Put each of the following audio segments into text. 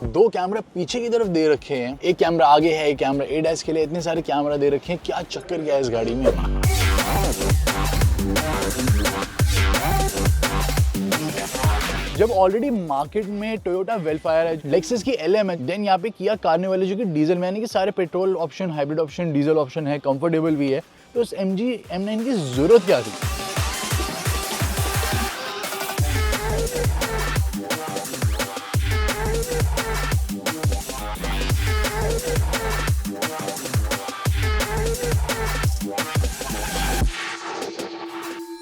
दो कैमरा पीछे की तरफ दे रखे हैं, एक कैमरा आगे है, एक कैमरा ADAS के लिए, इतने सारे कैमरा दे रखे हैं। क्या चक्कर क्या है इस गाड़ी में। जब ऑलरेडी मार्केट में टोयोटा वेलफायर है, लेक्सस की LM है, देन यहाँ पे किया कार्निवल है जो कि डीजल में, यानी कि सारे petrol option, hybrid option, diesel option है, कंफर्टेबल भी है, तो उस MG M9 की जरूरत क्या थी।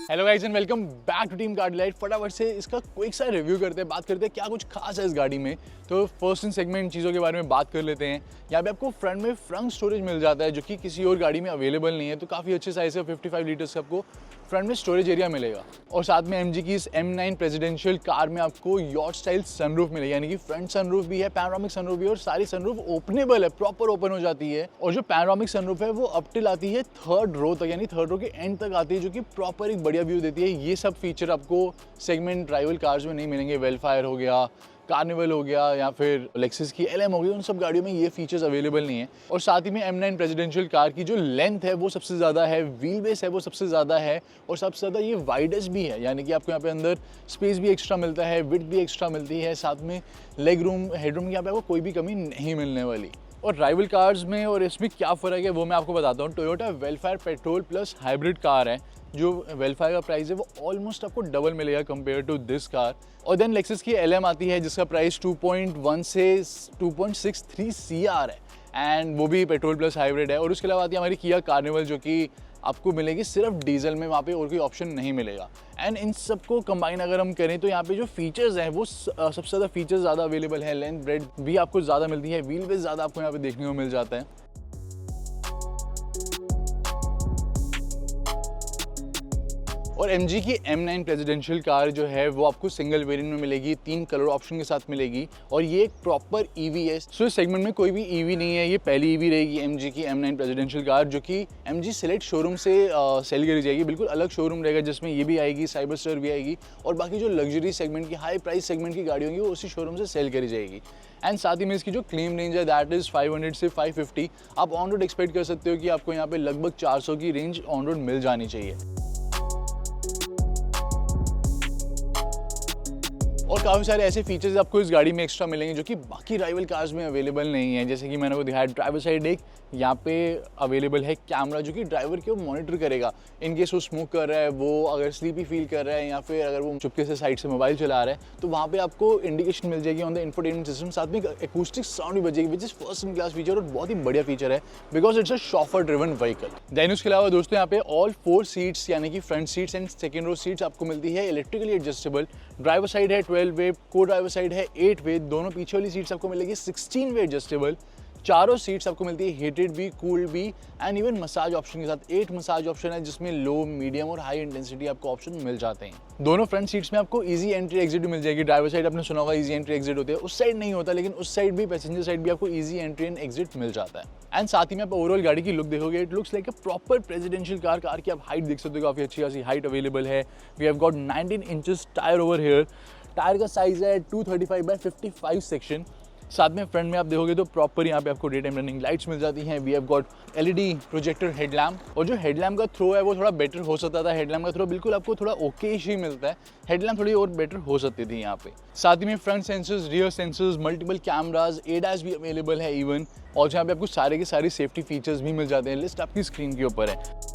Hello guys and welcome back to Team Car Delight. फटाफट से इसका क्विक सा रिव्यू करते हैं, बात करते हैं क्या कुछ खास है इस गाड़ी में। तो फर्स्ट इन सेगमेंट चीज़ों के बारे में बात कर लेते हैं। यहाँ पे आपको फ्रंट में फ्रंट स्टोरेज मिल जाता है जो कि किसी और गाड़ी में अवेलेबल नहीं है, तो काफ़ी अच्छे साइज से 55 लीटर्स का आपको फ्रंट में स्टोरेज एरिया मिलेगा। और साथ में MG की इस M9 प्रेसिडेंशियल कार में आपको यॉट स्टाइल सनरूफ मिलेगा, यानी कि फ्रंट सनरूफ भी है, पैनोरामिक सनरूफ भी है, और सारी सनरूफ ओपनेबल है, प्रॉपर ओपन हो जाती है। और जो पैनोरामिक सनरूफ है वो अप टिल आती है 3rd रो तक, यानी 3rd रो के एंड तक आती है, जो कि प्रॉपर एक बढ़िया व्यू देती है। ये सब फीचर आपको सेगमेंट राइवल कार्स में नहीं मिलेंगे। वेलफायर हो गया, कार्निवल हो गया, या फिर लेक्सस की LM हो गई, उन सब गाड़ियों में ये फीचर्स अवेलेबल नहीं है। और साथ ही में M9 प्रेसिडेंशियल कार की जो लेंथ है वो सबसे ज़्यादा है, व्हील बेस है वो सबसे ज़्यादा है, और सबसे ज़्यादा ये वाइडेस्ट भी है, यानी कि आपको यहाँ पे अंदर स्पेस भी एक्स्ट्रा मिलता है, विड्थ भी एक्स्ट्रा मिलती है, साथ में लेग रूम, हेडरूम की यहाँ पे आपको कोई भी कमी नहीं मिलने वाली। और राइवल कार्स में और इसमें क्या फ़र्क है वो मैं आपको बताता हूँ। Toyota Vellfire petrol plus hybrid car है, जो वेलफायर का प्राइस है वो ऑलमोस्ट आपको डबल मिलेगा कंपेयर टू दिस कार। और देन लेक्सस की LM आती है जिसका प्राइस 2.1 से 2.63 CR है, एंड वो भी पेट्रोल प्लस हाइब्रिड है। और उसके अलावा आती है हमारी किया कार्निवल जो कि आपको मिलेगी सिर्फ डीजल में, वहाँ पे और कोई ऑप्शन नहीं मिलेगा। एंड इन सबको कंबाइन अगर हम करें तो यहाँ पे जो फीचर्स हैं वो सबसे ज़्यादा फीचर्स ज़्यादा अवेलेबल है, लेंथ ब्रेड्थ भी आपको ज़्यादा मिलती है, व्हील बेस ज़्यादा आपको यहाँ पे देखने को मिल जाता है। और MG की M9 प्रेसिडेंशियल कार जो है वो आपको सिंगल वेरिएंट में मिलेगी, 3 कलर ऑप्शन के साथ मिलेगी, और ये एक प्रॉपर EV है। सो इस सेगमेंट में कोई भी EV नहीं है, ये पहली EV रहेगी MG की M9 प्रेसिडेंशियल कार, जो कि MG सेलेक्ट शोरूम से सेल करी जाएगी। बिल्कुल अलग शोरूम रहेगा जिसमें ये भी आएगी, साइबरस्टर भी आएगी, और बाकी जो लग्जरी सेगमेंट की, हाई प्राइस सेगमेंट की गाड़ी होंगी वो उसी शोरूम से सेल करी जाएगी। एंड साथ ही में इसकी जो क्लेम रेंज है दैट इज़ 500 से 550। आप ऑन रोड एक्सपेक्ट कर सकते हो कि आपको यहाँ पे लगभग 400 की रेंज ऑन रोड मिल जानी चाहिए। और काफ़ी सारे ऐसे फीचर्स आपको इस गाड़ी में एक्स्ट्रा मिलेंगे जो कि बाकी राइवल कार्स में अवेलेबल नहीं है। जैसे कि मैंने वो दिखाया, ड्राइवर साइड एक यहाँ पे अवेलेबल है कैमरा जो कि ड्राइवर को मॉनिटर करेगा इन केस वो स्मोक कर रहा है, वो अगर स्लीपी फील कर रहा है, या फिर अगर वो चुपके से साइड से मोबाइल चला रहा है, तो वहाँ पे आपको इंडिकेशन मिल जाएगी ऑन द इंफोटेनमेंट सिस्टम। साथ में एकूस्टिक साउंड भी बजेगी, which is first in class feature और बहुत ही बढ़िया फीचर है, because it's a chauffeur driven vehicle. Then उसके अलावा दोस्तों यहाँ पे ऑल 4 सीट्स यानी कि front seats and second row seats आपको मिलती है इलेक्ट्रिकली एडजस्टेबल। ड्राइवर साइड है 12 वे, को ड्राइवर साइड है 8 वे, दोनों पीछे वाली सीट्स आपको मिलेगी 16 वे एडजस्टेबल। चारों सीट्स आपको मिलती है हीटेड भी, कूल्ड भी, एंड इवन मसाज ऑप्शन के साथ। 8 मसाज ऑप्शन है जिसमें लो, मीडियम और हाई इंटेंसिटी आपको ऑप्शन मिल जाते हैं। दोनों फ्रंट सीट्स में आपको इजी एंट्री एग्जिट भी मिल जाएगी। ड्राइवर साइड आपने सुना होगा इजी एंट्री एग्जिट होते हैं, उस साइड नहीं होता, लेकिन उस साइड भी, पैसेंजर साइड भी आपको इजी एंट्री एंड एग्जिट मिल जाता है। एंड साथ ही में आप ओवरऑल गाड़ी की लुक देखोगे, it looks like a proper presidential car. Car की आप हाइट देख सकते हो, काफ़ी अच्छी खासी हाइट अवेलेबल है। We have got 19 inches tyre over here. Tyre का साइज है 235/55 सेक्शन। साथ में फ्रंट में आप देखोगे तो प्रॉपर यहाँ पे आपको डे टाइम रनिंग लाइट्स मिल जाती हैं। We have got LED projector headlamp, और जो हेडलैम्प का थ्रो है वो थोड़ा बेटर हो सकता था। हेडलैम्प का थ्रो बिल्कुल आपको थोड़ा ओके ही मिलता है, हेडलैम्प थोड़ी और बेटर हो सकती थी यहाँ पे। साथ ही में front sensors, rear sensors, multiple cameras, ADAS भी अवेलेबल है इवन, और जहाँ पे आपको सारे के सारे सेफ्टी फीचर्स भी मिल जाते हैं। लिस्ट आपकी स्क्रीन के ऊपर है।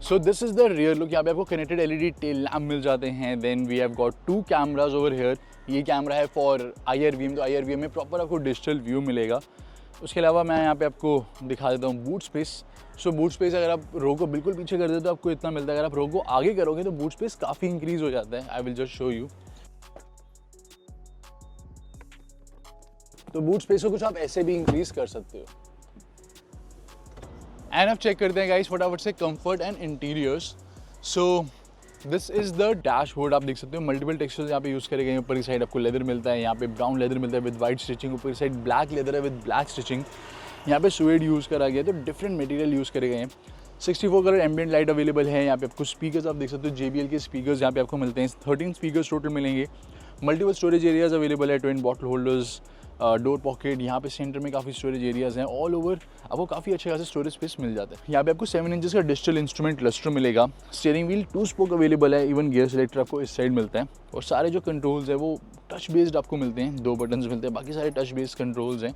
So this is the rear look. यहाँ पे आपको कनेक्टेड LED टेल लैम्प मिल जाते हैं। Then we have got 2 cameras over here. ये कैमरा है फॉर IRVM, तो IRVM में प्रॉपर आपको डिजिटल व्यू मिलेगा। उसके अलावा मैं यहाँ पे आपको दिखा देता हूँ बूट स्पेस। सो बूट स्पेस अगर आप रो को बिल्कुल पीछे कर देते तो आपको इतना मिलता है, अगर आप रो को आगे करोगे तो बूट स्पेस काफ़ी इंक्रीज हो जाता है। I will just show you. तो बूट स्पेस को कुछ आप ऐसे भी इंक्रीज कर सकते हो। एंड अब चेक करते हैं गाइस फटाफट से comfort and interiors. So this is the dashboard. आप देख सकते हो मल्टीपल टेक्सचर्स यहाँ पे यूज़ करे गए। ऊपर की साइड आपको लेदर मिलता है, यहाँ पे ब्राउन लेदर मिलता है विद वाइट स्टिचिंग, ऊपर की साइड ब्लैक लेदर है विद ब्लैक स्टिचिंग। यहाँ पे सुएड यूज़ करा गया है, तो डिफरेंट मटेरियल यूज़ करे गए हैं। 64 कलर एम्बिएंट लाइट अवेलेबल है। यहाँ पे आपको स्पीकर्स आप देख सकते हो, JBL के स्पीकर्स यहाँ पे आपको मिलते हैं। 13 स्पीकर्स टोटल मिलेंगे। मल्टीपल स्टोरेज एरियाज अवेलेबल है, twin bottle holders, door pocket. यहाँ पे सेंटर में काफ़ी स्टोरेज एरियाज़ हैं। ऑल ओवर आपको काफ़ी अच्छे खासे स्टोरेज स्पेस मिल जाता है। यहाँ पे आपको 7 इंचेस का डिजिटल इंस्ट्रूमेंट क्लस्टर मिलेगा। स्टीयरिंग व्हील 2 स्पोक अवेलेबल है। इवन गियर सेलेक्टर आपको इस साइड मिलता है। और सारे जो कंट्रोल्स हैं वो टच बेस्ड आपको मिलते हैं, 2 बटन्स मिलते हैं, बाकी सारे टच बेस्ड कंट्रोल्स हैं।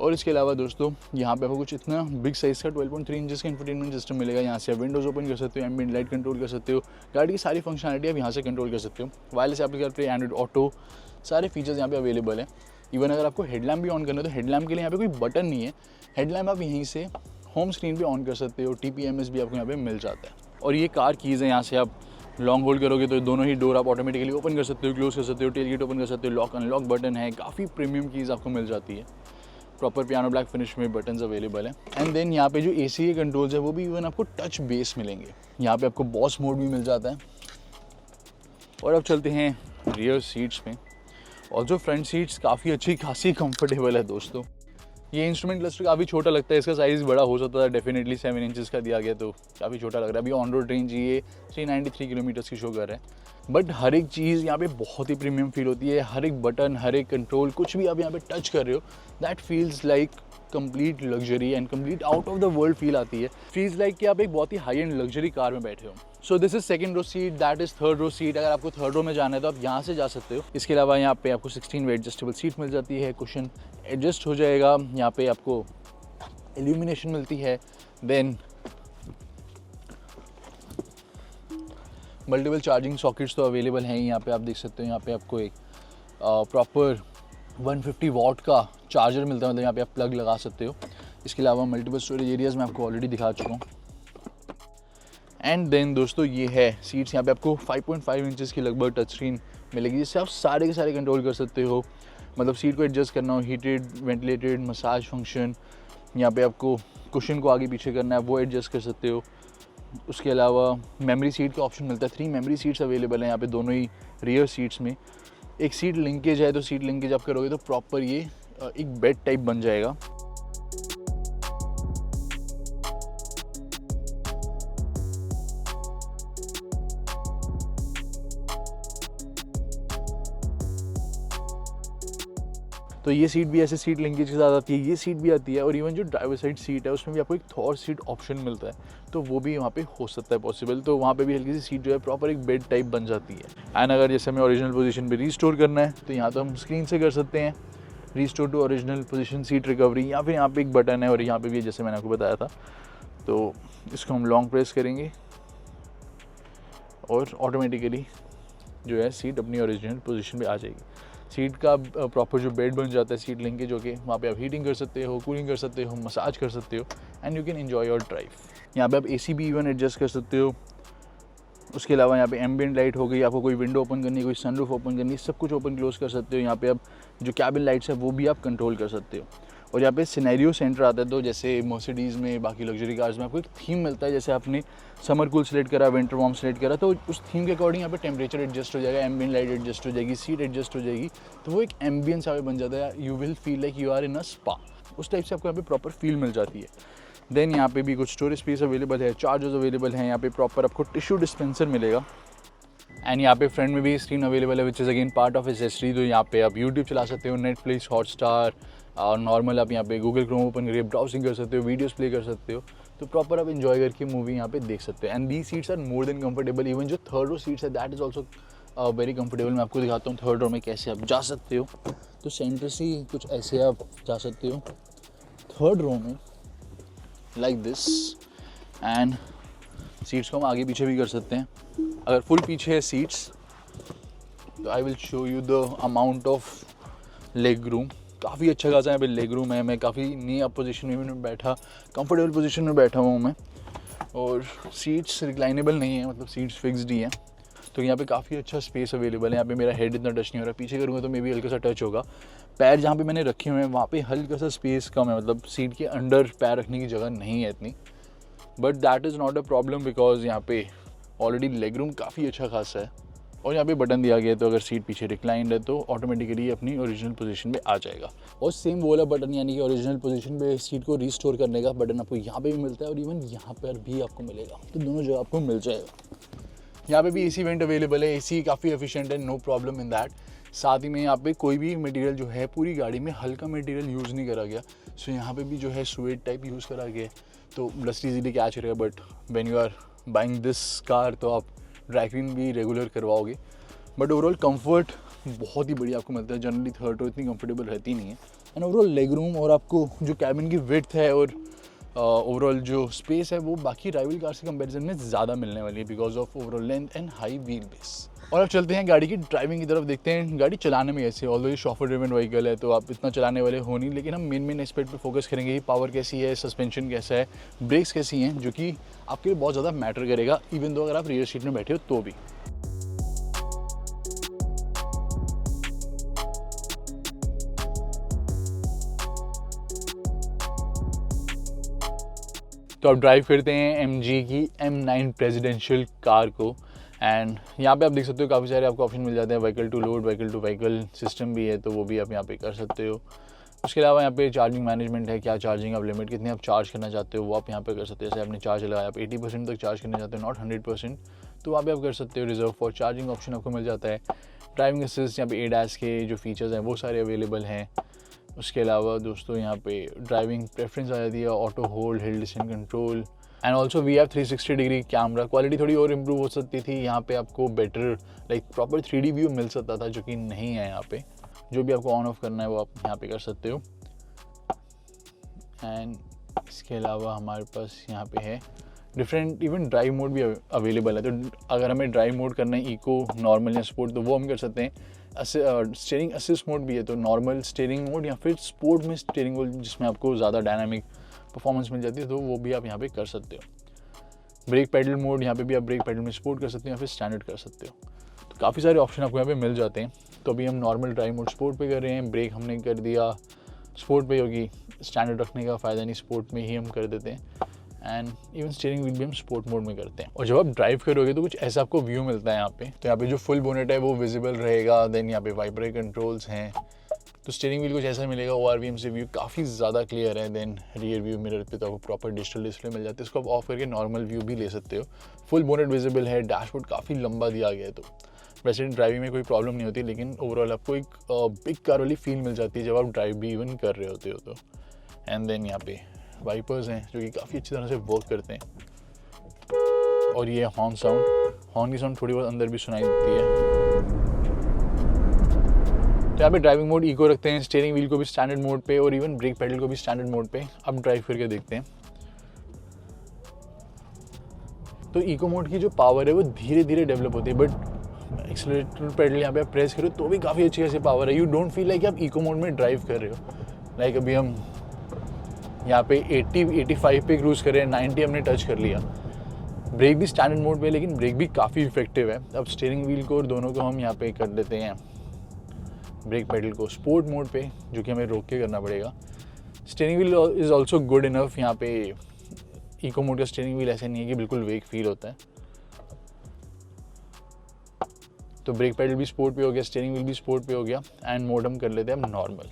और इसके अलावा दोस्तों यहाँ पे आपको कुछ इतना बिग साइज़ का 12.3 इंचेस का इंफोटेनमेंट सिस्टम मिलेगा। यहाँ से आप विंडोज़ ओपन कर सकते हो, एम्बिएंट लाइट कंट्रोल कर सकते हो, गाड़ी की सारी फंक्शनलिटी आप यहाँ से कंट्रोल कर सकते हो। वायरलेस एप्लीकेशन पे एंड्रॉइड ऑटो सारे फीचर्स यहाँ पे अवेलेबल हैं। इवन अगर आपको हेडलैम्प भी ऑन करना है तो हेडलैम्प के लिए यहाँ पे कोई बटन नहीं है। हेडलैम्प आप यहीं से होम स्क्रीन पे ऑन कर सकते हो। TPMS भी आपको यहाँ पे मिल जाता है। और ये कार कीज़ है, यहाँ से आप लॉन्ग होल्ड करोगे तो दोनों ही डोर आप ऑटोमेटिकली ओपन कर सकते हो, क्लोज कर सकते हो, टेल गेट ओपन कर सकते हो, लॉक अनलॉक बटन है। काफ़ी प्रीमियम कीज़ आपको मिल जाती है। प्रॉपर पियानो ब्लैक फिनिश में बटन्स अवेलेबल है। एंड देन यहाँ पे जो AC के कंट्रोल्स है वो भी इवन आपको टच बेस मिलेंगे। यहाँ पे आपको बॉस मोड भी मिल जाता है। और अब चलते हैं रियर सीट्स में। और जो फ्रंट सीट्स काफ़ी अच्छी खासी कंफर्टेबल है दोस्तों। ये इंस्ट्रूमेंट क्लस्टर काफ़ी छोटा लगता है, इसका साइज़ बड़ा हो सकता है, डेफिनेटली 7 इंचेस का दिया गया तो काफ़ी छोटा लग रहा है। अभी ऑन रोड रेंज ये 393 किलोमीटर्स की शो कर रहा है। बट हर एक चीज़ यहाँ पे बहुत ही प्रीमियम फील होती है। हर एक बटन, हर एक कंट्रोल, कुछ भी आप यहाँ पे टच कर रहे हो, that feels like complete luxury and complete out of the world feel आती है। फील्स लाइक कि आप एक बहुत ही हाई एंड लग्जरी कार में बैठे हो। So this is second row seat, that is third row seat. अगर आपको थर्ड रो में जाना है तो आप यहाँ से जा सकते हो। इसके अलावा यहाँ पे आपको 16 वे एडजस्टेबल सीट मिल जाती है। कुशन एडजस्ट हो जाएगा। यहाँ पे आपको इल्यूमिनेशन मिलती है। देन मल्टीपल चार्जिंग सॉकेट्स तो अवेलेबल हैं यहाँ पे, आप देख सकते हो। यहाँ पे आपको एक प्रॉपर 150 वॉट का चार्जर मिलता है, मतलब यहाँ पे आप प्लग लगा सकते हो। इसके अलावा मल्टीपल स्टोरेज एरियाज़ मैं आपको ऑलरेडी दिखा चुका हूँ। एंड देन दोस्तों ये है सीट्स। यहाँ पे आपको 5.5 इंचेस की लगभग टच स्क्रीन मिलेगी, जिससे आप सारे के सारे कंट्रोल कर सकते हो। मतलब सीट को एडजस्ट करना हो, हीटेड, वेंटिलेटेड, मसाज फंक्शन, यहाँ पे आपको कुशन को आगे पीछे करना है वो एडजस्ट कर सकते हो। उसके अलावा मेमोरी सीट का ऑप्शन मिलता है। 3 मेमोरी सीट्स अवेलेबल हैं यहाँ पे दोनों ही रियर सीट्स में। एक सीट लिंकेज है, तो सीट लिंकेज आप करोगे तो प्रॉपर ये एक बेड टाइप बन जाएगा। तो ये सीट भी ऐसे सीट लिंकेज के साथ आती है, ये सीट भी आती है। और इवन जो ड्राइवर साइड सीट है उसमें भी आपको एक थर्ड सीट ऑप्शन मिलता है, तो वो भी वहाँ पे हो सकता है पॉसिबल। तो वहाँ पे भी हल्की सी सीट जो है प्रॉपर एक बेड टाइप बन जाती है। एंड अगर जैसे हमें ओरिजिनल पोजीशन पे रीस्टोर करना है तो यहाँ तो हम स्क्रीन से कर सकते हैं, restore to original position seat recovery, या फिर यहाँ पे एक बटन है और यहाँ पे भी जैसे मैंने आपको बताया था। तो इसको हम लॉन्ग प्रेस करेंगे और ऑटोमेटिकली जो है सीट अपनी ओरिजिनल पोजीशन पे आ जाएगी। सीट का प्रॉपर जो बेड बन जाता है सीट लिंक के, जो कि वहाँ पे आप हीटिंग कर सकते हो, कूलिंग कर सकते हो, मसाज कर सकते हो, and you can enjoy your drive. यहाँ पे आप AC भी इवन एडजस्ट कर सकते हो। उसके अलावा यहाँ पे एम्बिएंट लाइट हो गई, आपको कोई विंडो ओपन करनी है, कोई सनरूफ ओपन करनी है, सब कुछ ओपन क्लोज कर सकते हो। यहाँ पे आप जो कैबिन लाइट्स है वो भी आप कंट्रोल कर सकते हो। और यहाँ पे सिनेरियो सेंटर आता है, तो जैसे मर्सिडीज़ में, बाकी लग्जरी कार्स में आपको एक थीम मिलता है। जैसे आपने समर कूल सेलेक्ट करा, विंटर वार्म सेलेक्ट करा, तो उस थीम के अकॉर्डिंग यहाँ पे टेम्परेचर एडजस्ट हो जाएगा, एम्बिएंट लाइट एडजस्ट हो जाएगी, सीट एडजस्ट हो जाएगी। तो वो एक एम्बियंस यहाँ पे बन जाता है। You will feel like you are in a spa, उस टाइप से आपको यहाँ पे प्रॉपर फील मिल जाती है। देन यहाँ पे भी कुछ स्टोरेज स्पेस अवेलेबल है, चार्जर्स अवेलेबल हैं। यहाँ पे प्रॉपर आपको टिश्यू डिस्पेंसर मिलेगा। एंड यहाँ पे फ्रंट में भी स्क्रीन अवेलेबल है, which is again part of accessory. तो यहाँ पे आप यूट्यूब चला सकते हो, नेटफ्लिक्स, हॉटस्टार, और नॉर्मल आप यहाँ पे गूगल क्रोम ओपन करके ब्राउजिंग कर सकते हो, वीडियोस प्ले कर सकते हो। तो प्रॉपर आप एंजॉय करके मूवी यहाँ पे देख सकते हो। And the seats are more than comfortable. Even जो थर्ड रो सीट्स है that is also very comfortable. मैं आपको दिखाता हूँ थर्ड रो में कैसे आप जा सकते हो। तो सेंटर से कुछ ऐसे आप जा सकते हो थर्ड रो में, लाइक दिस। एंड सीट्स को हम आगे पीछे भी कर सकते हैं। अगर फुल पीछे है सीट्स तो I will show you the amount of leg room. काफ़ी अच्छा खासा यहाँ पे लेग रूम है। मैं काफ़ी नी अप पोजीशन में बैठा, कंफर्टेबल पोजीशन में बैठा हुआ हूँ मैं। और सीट्स रिक्लाइनेबल नहीं है, मतलब सीट्स फिक्स्ड ही हैं। तो यहाँ पे काफ़ी अच्छा स्पेस अवेलेबल है। यहाँ पे मेरा हेड इतना टच नहीं हो रहा, पीछे करूँगा तो मे बी हल्का सा टच होगा। पैर जहाँ पे मैंने रखे हुए हैं वहाँ पे हल्का सा स्पेस कम है, मतलब सीट के अंडर पैर रखने की जगह नहीं है इतनी। But that is not a problem because यहाँ पे ऑलरेडी लेग रूम काफ़ी अच्छा खासा है। और यहाँ पे बटन दिया गया है, तो अगर सीट पीछे रिक्लाइंड है तो ऑटोमेटिकली अपनी ओरिजिनल पोजीशन पे आ जाएगा। और सेम वो वाला बटन यानी कि ओरिजिनल पोजीशन पे सीट को रिस्टोर करने का बटन आपको यहाँ पे भी मिलता है और इवन यहाँ पर भी आपको मिलेगा, तो दोनों जगह आपको मिल जाएगा। यहाँ पे भी एसी वेंट अवेलेबल है, एसी काफ़ी एफिशिएंट है, नो प्रॉब्लम इन दैट। साथ ही में यहाँ पे कोई भी मटेरियल जो है पूरी गाड़ी में हल्का मटेरियल यूज़ नहीं करा गया। सो यहाँ पे भी जो है सुएड टाइप यूज़ करा गया है, तो डस्ट इजीली कैच रहेगा। But when you are buying this car तो आप ड्राई क्लीन भी रेगुलर करवाओगे। बट ओवरऑल कंफर्ट बहुत ही बढ़िया आपको मिलता है। जनरली थर्ड रो इतनी कंफर्टेबल रहती नहीं है। एंड ओवरऑल लेग रूम और आपको जो कैबिन की विड्थ है और ओवरऑल जो स्पेस है वो बाकी राइवल कार से कंपैरिजन में ज़्यादा मिलने वाली है because of overall length and high wheel base. और अब चलते हैं गाड़ी की ड्राइविंग की तरफ, देखते हैं गाड़ी चलाने में कैसे। ऑल्दो ये शॉफर ड्रिवन व्हीकल है तो आप इतना चलाने वाले हो नहीं, लेकिन हम मेन एस्पेक्ट पे फोकस करेंगे। पावर कैसी है, सस्पेंशन कैसा है, ब्रेक्स कैसी हैं, जो कि आपके लिए बहुत ज़्यादा मैटर करेगा इवन दो अगर आप रियर सीट में बैठे हो तो भी। तो आप ड्राइव करते हैं MG की M9 प्रेसिडेंशियल कार को। एंड यहाँ पे आप देख सकते हो काफ़ी सारे आपको ऑप्शन मिल जाते हैं। Vehicle to load, vehicle to vehicle system भी है, तो वो भी आप यहाँ पे कर सकते हो। उसके अलावा यहाँ पे चार्जिंग मैनेजमेंट है, क्या चार्जिंग आप लिमिट कितनी आप चार्ज करना चाहते हो वो आप यहाँ पे कर सकते हो। जैसे आपने चार्ज लगाया, आप 80% तक चार्ज करना चाहते हो, नॉट 100%, तो वहाँ पे आप कर सकते हो। रिजर्व फॉर चार्जिंग ऑप्शन आपको मिल जाता है। ड्राइविंग असिस्ट, यहाँ पे ADAS के जो फीचर्स हैं वो सारे अवेलेबल हैं। उसके अलावा दोस्तों यहाँ पे ड्राइविंग प्रेफरेंस आ जाती है, auto hold, hill distance control and also we have 360 degree camera. Quality थोड़ी और इम्प्रूव हो सकती थी, यहाँ पे आपको better like proper 3D view मिल सकता था, जो कि नहीं है यहाँ पे। जो भी आपको ऑन ऑफ करना है वो आप यहाँ पे कर सकते हो। एंड इसके अलावा हमारे पास यहाँ पे है डिफरेंट इवन ड्राइव मोड भी अवेलेबल है। तो अगर हमें ड्राइव मोड करना है इको, नॉर्मल या स्पोर्ट, तो वो हम कर सकते हैं। स्टीयरिंग असिस्ट मोड भी है, तो नॉर्मल स्टीयरिंग मोड या फिर स्पोर्ट में स्टीयरिंग मोड जिसमें आपको ज़्यादा डायनामिक परफॉर्मेंस मिल जाती है, तो वो भी आप यहाँ पे कर सकते हो। ब्रेक पैडल मोड, यहाँ पे भी आप ब्रेक पैडल में स्पोर्ट कर सकते हो या फिर स्टैंडर्ड कर सकते हो। तो काफ़ी सारे ऑप्शन आपको यहाँ पे मिल जाते हैं। तो अभी हम नॉर्मल ड्राइव मोड स्पोर्ट पे कर रहे हैं, ब्रेक हमने कर दिया स्पोर्ट पे, होगी स्टैंडर्ड रखने का फ़ायदा नहीं, स्पोर्ट में ही हम कर देते हैं। एंड इवन स्टीयरिंग व्हील भी हम स्पोर्ट मोड में करते हैं। और जब आप ड्राइव करोगे तो कुछ ऐसा आपको व्यू मिलता है यहाँ पे। तो यहाँ पे जो फुल बोनेट है वो विजिबल रहेगा। देन यहाँ पे वाइब्रेट कंट्रोल्स हैं, तो स्टीयरिंग व्हील कुछ ऐसा मिलेगा। ORVM से व्यू काफ़ी ज़्यादा क्लियर है। देन रियर व्यू मिरर पे तो आपको प्रॉपर डिजिटल डिस्प्ले मिल जाती है, इसको आप ऑफ करके नॉर्मल व्यू भी ले सकते हो। फुल बोनेट विजिबल है, डैशबोर्ड काफ़ी लंबा दिया गया है, तो वैसे ड्राइविंग में कोई प्रॉब्लम नहीं होती, लेकिन ओवरऑल आपको एक बिग कार वाली फील मिल जाती है जब आप ड्राइव भी इवन कर रहे होते हो तो। एंड देन यहाँ पे वाइपर्स हैं जो कि काफ़ी अच्छी तरह से वर्क करते हैं। और ये हॉर्न साउंड, हॉर्न की साउंड थोड़ी बहुत अंदर भी सुनाई देती है। तो यहाँ पे ड्राइविंग मोड इको रखते हैं, स्टीयरिंग व्हील को भी स्टैंडर्ड मोड पे और इवन ब्रेक पैडल को भी स्टैंडर्ड मोड पे। अब ड्राइव करके देखते हैं। तो इको मोड की जो पावर है वो धीरे धीरे डेवलप होती है, बट एक्सीलरेटर पेडल यहाँ पे आप प्रेस करो तो भी काफ़ी अच्छी खासी पावर है। यू डोंट फील लाइक आप इको मोड में ड्राइव कर रहे हो। लाइक अभी हम यहाँ पे 80-85 पे क्रूज़ कर रहे हैं, 90 हमने टच कर लिया। ब्रेक भी स्टैंडर्ड मोड पे, लेकिन ब्रेक भी काफ़ी इफेक्टिव है। अब स्टीयरिंग व्हील को और दोनों को हम यहाँ पे कर देते हैं ब्रेक पैडल को स्पोर्ट मोड पे, जो कि हमें रोक के करना पड़ेगा। Steering wheel is also good enough. यहाँ पे इको मोड का स्टीयरिंग व्हील ऐसे नहीं है कि बिल्कुल वेक फील होता है। तो ब्रेक पैडल भी स्पोर्ट पे हो गया, स्टीयरिंग व्हील भी स्पोर्ट पे हो गया। एंड मोड हम कर लेते हैं अब नॉर्मल,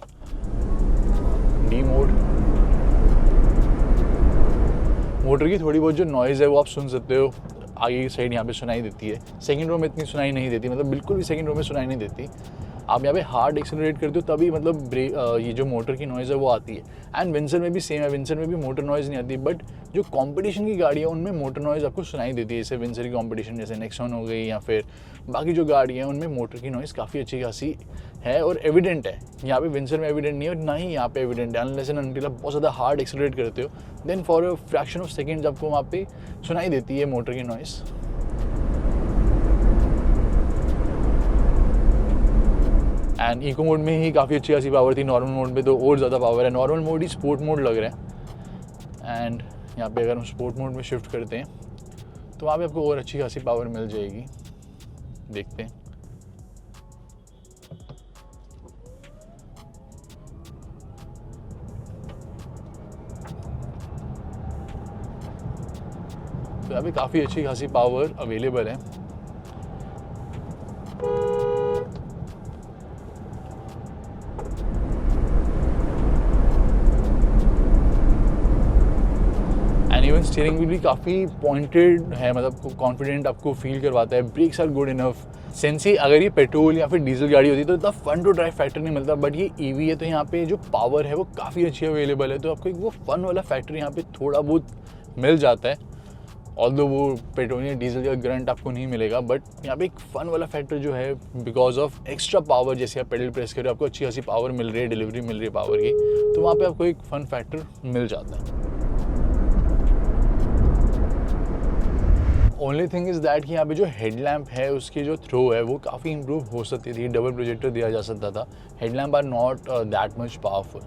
डी मोड। मोटर की थोड़ी बहुत जो नॉइज़ है वो आप सुन सकते हो, आगे की साइड यहाँ पे सुनाई देती है। सेकंड रो में इतनी सुनाई नहीं देती, मतलब बिल्कुल भी सेकंड रो में सुनाई नहीं देती। आप यहाँ पे हार्ड एक्सेलरेट करते हो तभी मतलब ये जो मोटर की नॉइज़ है वो आती है। एंड विंसर में भी सेम है, विंसर में भी मोटर नॉइज़ नहीं आती, बट जो कंपटीशन की गाड़ी है उनमें मोटर नॉइज़ आपको सुनाई देती है। जैसे विंसर की कंपटीशन जैसे नेक्सॉन हो गई या फिर बाकी जो गाड़ी है उनमें मोटर की नॉइज़ काफ़ी अच्छी खासी है और एविडेंट है। यहाँ पे विंसर में एविडेंट नहीं है और ना ही यहाँ पे एविडेंट है। अनलेस एंड अनटिल आप बहुत ज़्यादा हार्ड एक्सेलरेट करते हो, then for a fraction of seconds आपको वहाँ पे सुनाई देती है मोटर की नॉइज़। एंड इको मोड में ही काफ़ी अच्छी खासी पावर थी, नॉर्मल मोड में तो और ज़्यादा पावर है। नॉर्मल मोड ही स्पोर्ट मोड लग रहा है। एंड यहाँ पे अगर हम स्पोर्ट मोड में शिफ्ट करते हैं तो वहाँ पे आपको और अच्छी खासी पावर मिल जाएगी। देखते हैं। तो यहाँ पे काफ़ी अच्छी खासी पावर अवेलेबल है। स्टीयरिंग व्हील भी काफ़ी पॉइंटेड है, मतलब कॉन्फिडेंट आपको फील करवाता है। Brakes are good enough. सेंसी अगर ये पेट्रोल या फिर डीजल गाड़ी होती तो इतना फन टू ड्राइव फैक्टर नहीं मिलता, बट ये ईवी है तो यहाँ पे जो पावर है वो काफ़ी अच्छी अवेलेबल है, तो आपको एक वो फन वाला फैक्टर यहाँ पे थोड़ा बहुत मिल जाता है। ऑल्दो वो पेट्रोल या डीजल का ग्रंट आपको नहीं मिलेगा, बट यहाँ पे एक फ़न वाला फैक्टर जो है बिकॉज ऑफ एक्स्ट्रा पावर, जैसे आप पेडल प्रेस करो आपको अच्छी खासी पावर मिल रही है, डिलीवरी मिल रही है पावर की, तो वहाँ पे आपको एक फ़न फैक्टर मिल जाता है। ओनली थिंग इज़ दैट कि यहाँ पे जो हेडलैम्प है उसकी जो थ्रो है वो काफ़ी इंप्रूव हो सकती थी, डबल प्रोजेक्टर दिया जा सकता था। Headlamp are not that much powerful.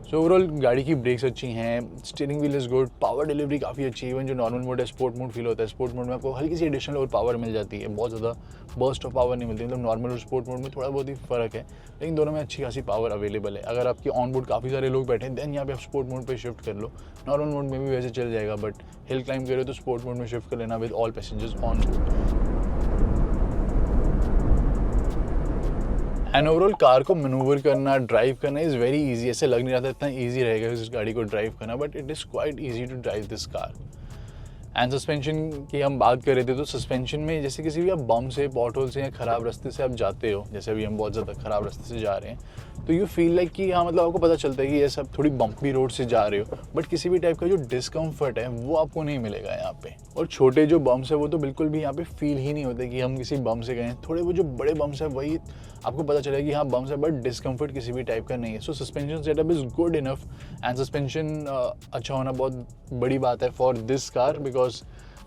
So overall गाड़ी की ब्रेक्स अच्छी हैं, steering wheel is good, power delivery काफ़ी अच्छी है। इवन जो नॉर्मल मोड है स्पोर्ट मोड फील होता है, स्पोर्ट मोड में आपको हल्की सी एडिशनल और पावर मिल जाती है, बहुत ज़्यादा बर्स्ट ऑफ पावर नहीं मिलती, मतलब नॉर्मल और स्पोर्ट मोड में थोड़ा बहुत ही फ़र्क है, लेकिन दोनों में अच्छी खासी पावर अवेलेबल है। अगर आपकी ऑन बोर्ड काफ़ी सारे लोग बैठे हैं देन यहाँ पे आप स्पोर्ट मोड पर शिफ्ट कर लो, नॉर्मल मोड में भी वैसे चल जाएगा, बट हिल क्लाइंब करो तो स्पोर्ट मोड में शिफ्ट कर लेना with all passengers on board. And overall car को मैनूवर करना, ड्राइव करना इज़ वेरी इजी। ऐसे लग नहीं रहा था इतना इजी रहेगा इस गाड़ी को ड्राइव करना, but it is quite easy to drive this car. And suspension की हम बात कर रहे थे, तो सस्पेंशन में जैसे किसी भी आप बम से, पॉट होल से या ख़राब रास्ते से आप जाते हो, जैसे अभी हम बहुत ज़्यादा ख़राब रास्ते से जा रहे हैं, तो यू फील लाइक कि हाँ, मतलब आपको पता चलता है कि ये सब थोड़ी बम्पी रोड से जा रहे हो, बट किसी भी टाइप का जो डिस्कम्फर्ट है वो आपको नहीं मिलेगा यहाँ पे। और छोटे जो बम्स है वो तो बिल्कुल भी यहाँ पे फील ही नहीं होते कि हम किसी बम से गए। थोड़े वो जो बड़े बम्स है वही आपको पता चलेगा कि हाँ बम्स है, बट डिस्कम्फर्ट किसी भी टाइप का नहीं है। So suspension setup is good enough and suspension अच्छा होना बहुत बड़ी बात है फॉर दिस कार, बिकॉज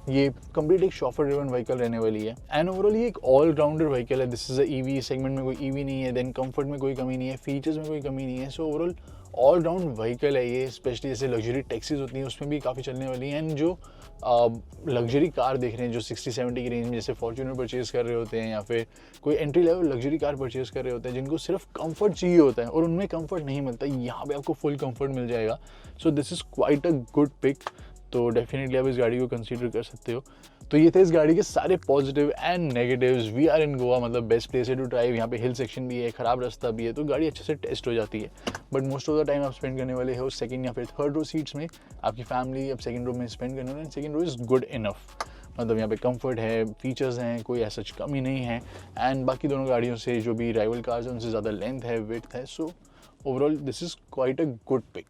ये कंप्लीट एक शॉफर ड्रिवन व्हीकल रहने वाली है। एंड ओवरऑल ये एक ऑलराउंडर व्हीकल है। This is a EV, segment में कोई ईवी नहीं है, देन कंफर्ट में कोई कमी नहीं है, फीचर्स में कोई कमी नहीं है। सो ओवरऑल ऑलराउंड व्हीकल है ये। स्पेशली जैसे लग्जरी टैक्सीज होती हैं उसमें भी काफ़ी चलने वाली हैं। एंड जो लग्जरी कार देख रहे हैं जो 60-70 की रेंज में जैसे फॉर्च्यूनर परचेज़ कर रहे होते हैं या फिर कोई entry level luxury car purchase कर रहे होते हैं जिनको सिर्फ कंफर्ट चाहिए होता है और उनमें कंफर्ट नहीं मिलता, यहाँ पे आपको फुल कंफर्ट मिल जाएगा। So this is quite a good pick, तो डेफिनेटली आप इस गाड़ी को कंसीडर कर सकते हो। तो ये थे इस गाड़ी के सारे positive and negatives. We are in Goa, मतलब बेस्ट प्लेस है टू ड्राइव। यहाँ पे हिल सेक्शन भी है, ख़राब रास्ता भी है, तो गाड़ी अच्छे से टेस्ट हो जाती है। But most of the time आप स्पेंड करने वाले हो सेकंड या फिर थर्ड रो सीट्स में। आपकी फैमिली अब सेकंड रो में स्पेंड करने वाले, second row is good enough, मतलब यहाँ पे कंफर्ट है, फीचर्स हैं, कोई ऐसा कमी नहीं है। एंड बाकी दोनों गाड़ियों से जो भी राइवल कार्स हैं उनसे ज़्यादा लेंथ है, विड्थ है। So overall this is quite a good pick.